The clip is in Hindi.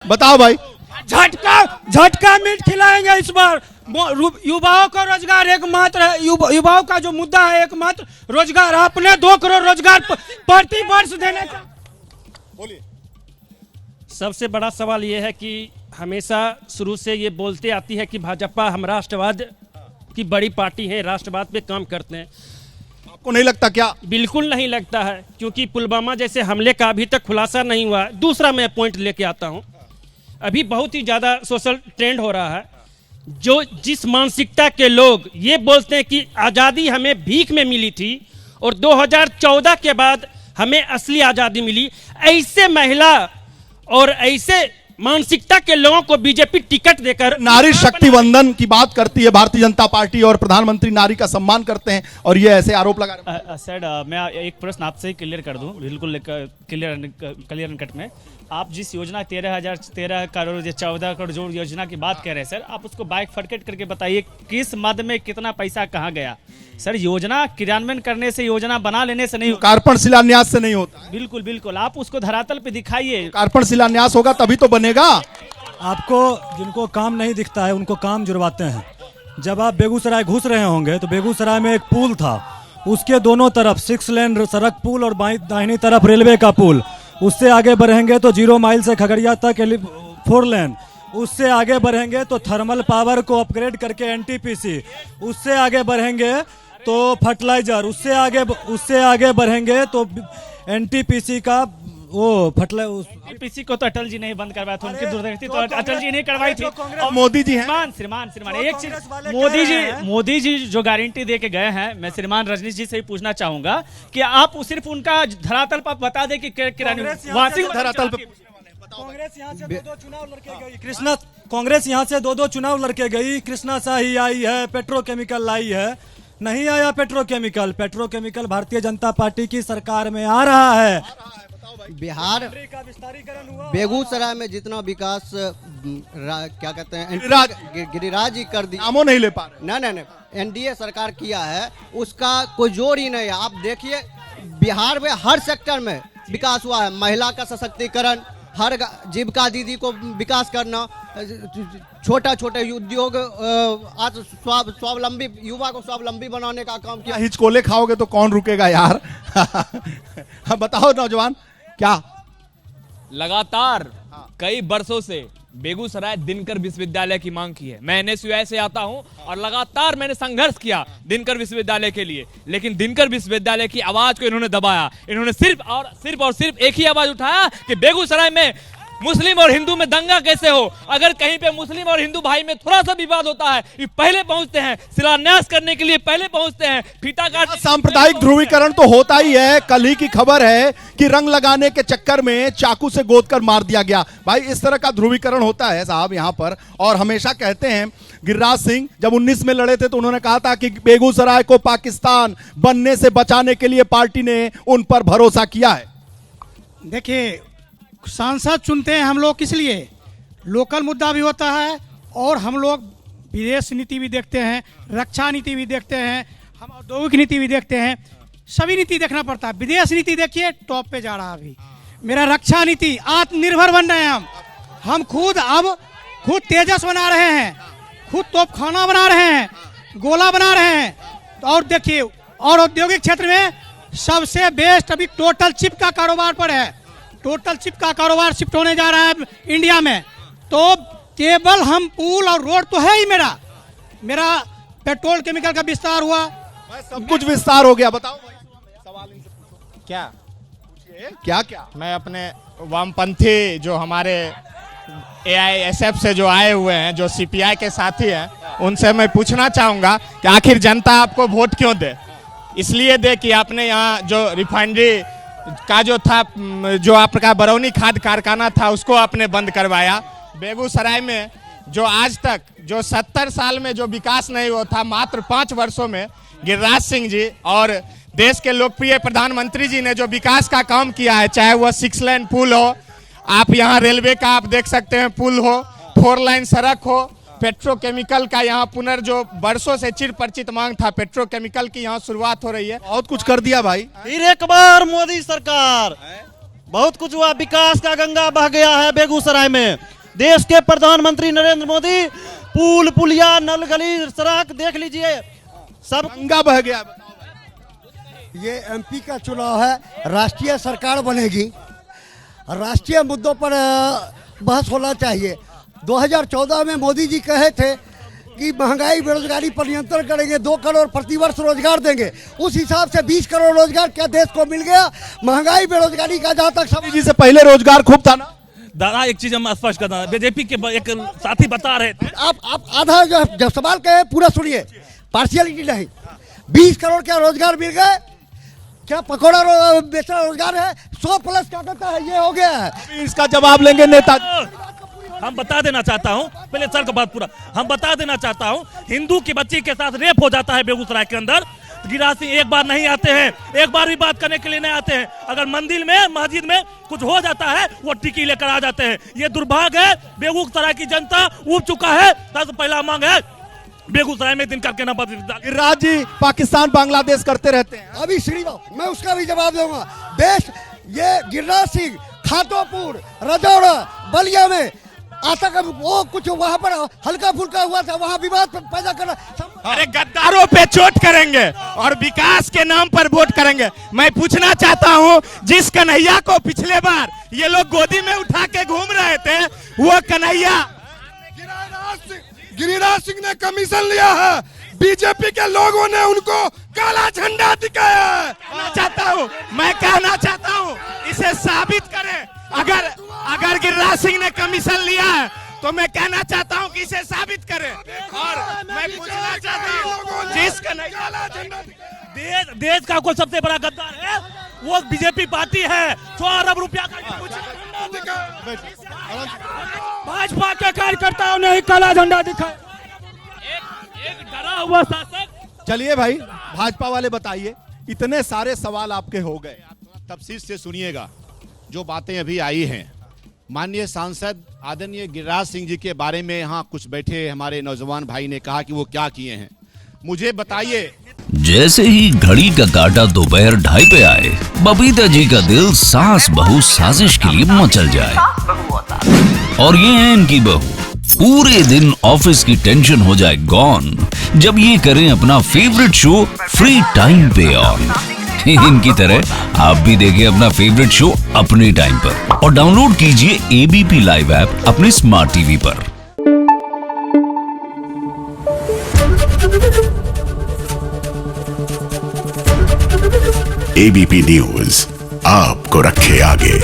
बताओ भाई। झटका झटका मीट खिलाएंगे इस बार। युवाओं को रोजगार एकमात्र है, युवाओं का जो मुद्दा है एकमात्र रोजगार। आपने 2 करोड़ रोजगार प्रति वर्ष देने का। बोलिए। सबसे बड़ा सवाल ये है कि हमेशा शुरू से ये बोलते आती है कि भाजपा हम राष्ट्रवाद की बड़ी पार्टी है, राष्ट्रवाद पे काम करते हैं। आपको नहीं लगता क्या? बिल्कुल नहीं लगता है, क्योंकि पुलवामा जैसे हमले का अभी तक खुलासा नहीं हुआ। दूसरा मैं पॉइंट लेके आता हूँ, अभी बहुत ही ज़्यादा सोशल ट्रेंड हो रहा है। जो जिस मानसिकता के लोग ये बोलते हैं कि आज़ादी हमें भीख में मिली थी और 2014 के बाद हमें असली आज़ादी मिली, ऐसे महिला और ऐसे मानसिकता के लोगों को बीजेपी टिकट देकर नारी शक्ति वंदन की बात करती है भारतीय जनता पार्टी और प्रधानमंत्री नारी का सम्मान करते हैं और ये ऐसे आरोप लगा रहे हैं। सर मैं एक प्रश्न आपसे ही क्लियर कर दूं, बिल्कुल क्लियर कट में। आप जिस योजना 13 करोड़ 14 करोड़ जो योजना की बात कर रहे हैं सर, आप उसको बाइक फटकेट करके बताइए किस मद में कितना पैसा कहाँ गया। सर योजना क्रियान्वयन करने से, योजना बना लेने से नहीं, कार्पण शिलान्यास से नहीं होता। बिल्कुल बिल्कुल आप उसको धरातल पे दिखाइए। कार्पण शिलान्यास होगा तभी तो बनेगा। आपको जिनको काम नहीं दिखता है उनको काम जुड़वाते हैं। जब आप बेगूसराय घुस रहे होंगे तो बेगूसराय में एक पुल था, उसके दोनों तरफ 6 लेन सड़क पुल और दाहिनी तरफ रेलवे का पुल। उससे आगे बढ़ेंगे तो 0 माइल से खगड़िया तक 4 लेन। उससे आगे बढ़ेंगे तो थर्मल पावर को अपग्रेड करके एनटीपीसी। उससे आगे बढ़ेंगे तो फर्टिलाइजर। उससे आगे बढ़ेंगे तो एनटीपीसी का वो एनटीपीसी को तो अटल जी ने बंद करवाया था, उनकी दूरदर्शी तो अटल जी ने करवाई थी। और मोदी जी हैं। श्रीमान एक चीज, मोदी जी जो गारंटी दे के गए हैं, मैं श्रीमान रजनीश जी से ही पूछना चाहूंगा कि आप सिर्फ उनका धरातल पर बता दें कि धरातल पे कांग्रेस यहाँ से 2 चुनाव लड़के गई। कांग्रेस यहाँ से 2 चुनाव लड़के गई। कृष्णा शाही आई है, पेट्रोकेमिकल लाई है। नहीं आया पेट्रोकेमिकल भारतीय जनता पार्टी की सरकार में आ रहा है। बिहार का विस्तारीकरण हुआ। बेगूसराय में जितना विकास क्या कहते हैं गिरिराज जी कर दिया, नामों नहीं ले पा रहे। नहीं एनडीए सरकार किया है, उसका कोई जोड़ ही नहीं है। आप देखिए बिहार में हर सेक्टर में विकास हुआ है। महिला का सशक्तिकरण, हर जीविका दीदी को विकास करना, छोटा उद्योग, आज स्वावलंबी युवा को स्वावलंबी बनाने का काम किया। हिचकोले खाओगे तो कौन रुकेगा यार। बताओ नौजवान क्या? लगातार कई वर्षों से बेगूसराय दिनकर विश्वविद्यालय की मांग की है। मैं एनएसयूआई से आता हूं और लगातार मैंने संघर्ष किया दिनकर विश्वविद्यालय के लिए, लेकिन दिनकर विश्वविद्यालय की आवाज को इन्होंने दबाया। इन्होंने सिर्फ एक ही आवाज उठाया कि बेगूसराय में मुस्लिम और हिंदू में दंगा कैसे हो। अगर कहीं पे मुस्लिम और हिंदू भाई में थोड़ा सा विवाद होता है, ये पहले पहुंचते हैं, शिलान्यास करने के लिए पहले पहुंचते हैं, फीता काट। सांप्रदायिक ध्रुवीकरण तो होता ही है। कल ही की खबर है कि रंग लगाने के चक्कर में चाकू से गोद कर मार दिया गया। भाई इस तरह का ध्रुवीकरण होता है साहब यहाँ पर। और हमेशा कहते हैं, गिरिराज सिंह जब 19 में लड़े थे तो उन्होंने कहा था कि बेगूसराय को पाकिस्तान बनने से बचाने के लिए पार्टी ने उन पर भरोसा किया है। देखिए, सांसद चुनते हैं हम लोग किस लिए? लोकल मुद्दा भी होता है और हम लोग विदेश नीति भी देखते हैं, रक्षा नीति भी देखते हैं, हम औद्योगिक नीति भी देखते हैं। सभी नीति देखना पड़ता है। विदेश नीति देखिए टॉप पे जा रहा है अभी। मेरा रक्षा नीति, आत्मनिर्भर बन रहे हैं हम खुद तेजस बना रहे हैं, खुद तोपखाना बना रहे हैं, गोला बना रहे हैं। और देखिए, और औद्योगिक क्षेत्र में सबसे बेस्ट अभी टोटल चिप का कारोबार पर है। टोटल चिप का कारोबार शिफ्ट होने जा रहा है इंडिया में। तो केवल हम पुल और रोड तो है ही। मेरा पेट्रोल केमिकल का विस्तार हुआ, सब कुछ विस्तार हो गया। बताओ भाई, सवाल इनसे पूछो। क्या क्या? मैं अपने वामपंथी जो हमारे AISF से जो आए हुए हैं, जो CPI के साथी हैं, उनसे मैं पूछना चाहूंगा कि आखिर जनता आपको वोट क्यों दे? इसलिए दे कि आपने यहाँ जो रिफाइनरी का जो था, जो आपका बरौनी खाद कारखाना था, उसको आपने बंद करवाया। बेगूसराय में जो आज तक जो 70 साल में जो विकास नहीं हुआ था, मात्र 5 वर्षों में गिरिराज सिंह जी और देश के लोकप्रिय प्रधानमंत्री जी ने जो विकास का काम किया है, चाहे वह 6 लेन पुल हो, आप यहाँ रेलवे का आप देख सकते हैं पुल हो, 4 लाइन सड़क हो, पेट्रोकेमिकल का यहाँ जो वर्षों से चिर परिचित मांग था, पेट्रोकेमिकल की यहाँ शुरुआत हो रही है। बहुत कुछ कर दिया भाई। फिर एक बार मोदी सरकार बहुत कुछ हुआ, विकास का गंगा बह गया है बेगूसराय में। देश के प्रधानमंत्री नरेंद्र मोदी पुल पुलिया नल गली सड़क देख लीजिए, सब गंगा बह गया। ये एमपी का चुनाव है, राष्ट्रीय सरकार बनेगी, राष्ट्रीय मुद्दों पर बहस होना चाहिए। 2014 में मोदी जी कहे थे कि महंगाई बेरोजगारी पर नियंत्रण करेंगे, 2 करोड़ प्रतिवर्ष रोजगार देंगे। उस हिसाब से 20 करोड़ रोजगार क्या देश को मिल गया? महंगाई बेरोजगारी का जहाँ तक सब जी से पहले रोजगार खूब था ना। दादा एक चीज हम स्पष्ट करना, बीजेपी के एक साथी बता रहे थे, आप आधा जब सवाल कहे पूरा सुनिए, पार्शियलिटी नहीं। 20 करोड़ क्या रोजगार मिल गए? क्या पकौड़ा बेचना रोजगार है? 100 प्लस क्या कहता है, ये हो गया है। इसका जवाब लेंगे नेता। हम बता देना चाहता हूं, पहले सर का बात पूरा, हम बता देना चाहता हूं, हिंदू की बच्ची के साथ रेप हो जाता है बेगूसराय के अंदर, गिरिराज सिंह एक बार नहीं आते हैं, एक बार भी बात करने के लिए नहीं आते हैं। अगर मंदिर में मस्जिद में कुछ हो जाता है वो टिकी लेकर आ जाते हैं। ये दुर्भाग्य है, बेगूसराय की जनता उब चुका है। सबसे पहला मांग है बेगूसराय में दिन करके ना गिरिराज जी पाकिस्तान बांग्लादेश करते रहते हैं। अभी श्रीराम, मैं उसका भी जवाब दूंगा। देश ये गिरिराज सिंह खातोपुर रजौड़ा बलिया में आतंक वो कुछ वहां पर हल्का फुल्का हुआ था, वहां विवाद पैदा करना। अरे गद्दारों पे चोट करेंगे और विकास के नाम पर वोट करेंगे। मैं पूछना चाहता हूं, जिस कन्हैया को पिछले बार ये लोग गोदी में उठा के घूम रहे थे, वो कन्हैया गिरिराज सिंह ने कमीशन लिया है, बीजेपी के लोगों ने उनको काला झंडा दिखाया है। मैं कहना चाहता हूं इसे साबित करें। अगर गिरिराज सिंह ने कमीशन लिया है तो मैं कहना चाहता हूं कि इसे साबित करें। और मैं पूछना चाहता हूं, जिस देश का कोई सबसे बड़ा गद्दार है वो बीजेपी पार्टी है। 100 अरब रुपया भाजपा के कार्यकर्ताओं ने ही काला झंडा दिखाया। एक डरा हुआ शासक। चलिए भाई भाजपा वाले बताइए, इतने सारे सवाल आपके हो गए, तफसील से सुनिएगा जो बातें अभी आई हैं। माननीय सांसद आदरणीय गिरिराज सिंह जी के बारे में यहाँ कुछ बैठे हमारे नौजवान भाई ने कहा कि वो क्या किए हैं, मुझे बताइए। जैसे ही घड़ी का काटा दोपहर 2:30 पे आए, बबीता जी का दिल सास बहू साजिश के लिए मचल जाए। और ये है इनकी बहू, पूरे दिन ऑफिस की टेंशन हो जाए गॉन जब ये करें अपना फेवरेट शो फ्री टाइम पे ऑन। इनकी तरह आप भी देखिए अपना फेवरेट शो अपने टाइम पर और डाउनलोड कीजिए एबीपी लाइव ऐप अपने स्मार्ट टीवी पर। एबीपी न्यूज आपको रखे आगे।